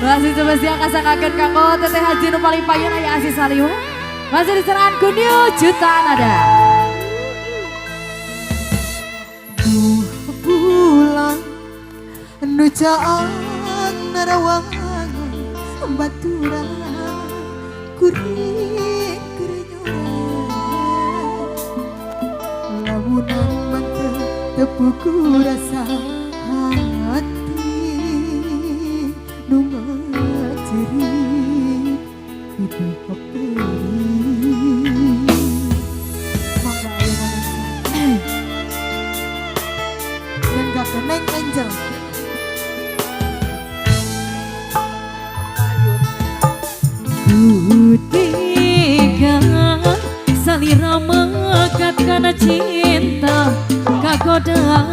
Masih coba siang kasangkaken kanggo Teteh Haji nu paling payen aya Asis Saliwa. Masih diserahkan Kunio jutaan ada. Pulang nu caang narawangan baturan kuring kerenyoran lamunan mata tepuku rasa hati nu ngacerit itu haperi mangga ayeuna dan gak keneng angel. Tiga salira mengat karena cinta kagoda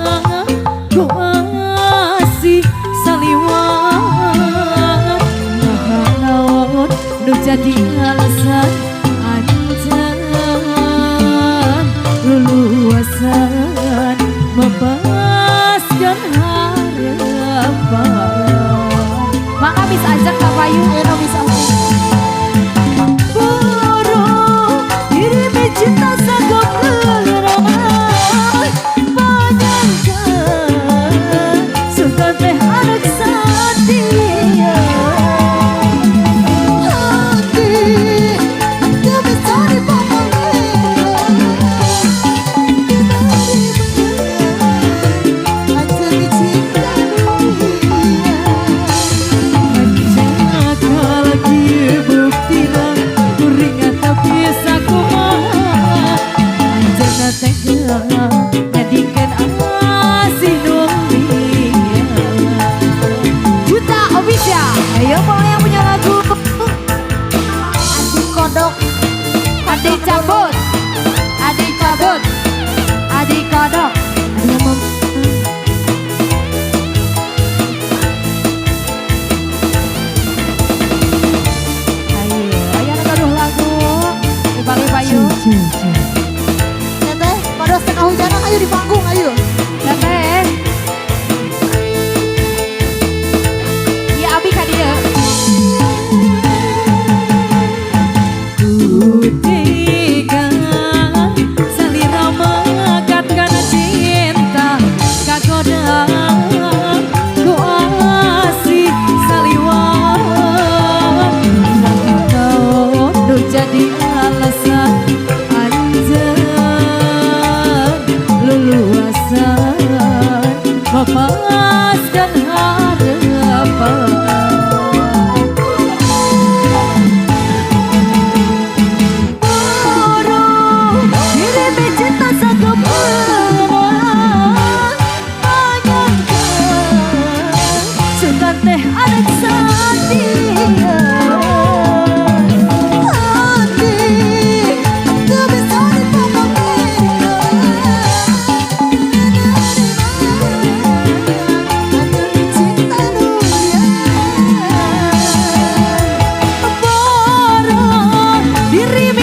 ku asih saliwat naon nu jadi alasan anjan luluasan membaskan harapan. Maka bisa ajak Kak Bayu, bisa ajak. Cinta sanggup lerai panjangkan suka teh anak setia Hati tak bisa dipomongin aja dicinta dunia jaga lagi bukti lah kuringat tapi tega jadikan asih dunia. Juta Official, ayo mau yang punya lagu Adik kodok Adik cabut Adik cabut Adik kodok. Ayo ngaduh lagu Ibang Bayu. pada setengah hujanan ayo di panggung ayo. Teteh. Ya abi ka dieu. Kutiga salira megat kana cinta kagoda ku asih saliwat naon nu jadi alasan luasan melepaskan harapan. Burung kirimi cinta satu perang panjangkan suka teh anak setia.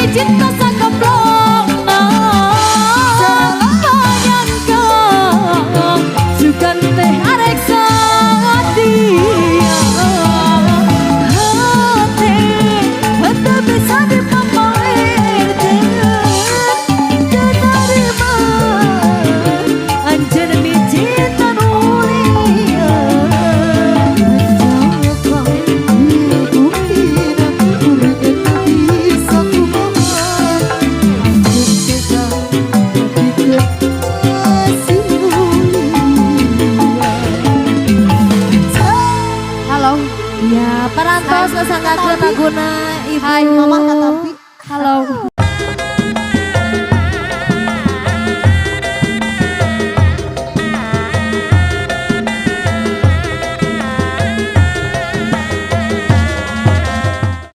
Cinta sangka blokna panjangkan suka teh arek setia hati tak bisa dipamerkan terima anjen mi cinta dunia ya parantos kesanggakeun laguna Ibu Hai mama katapi halo.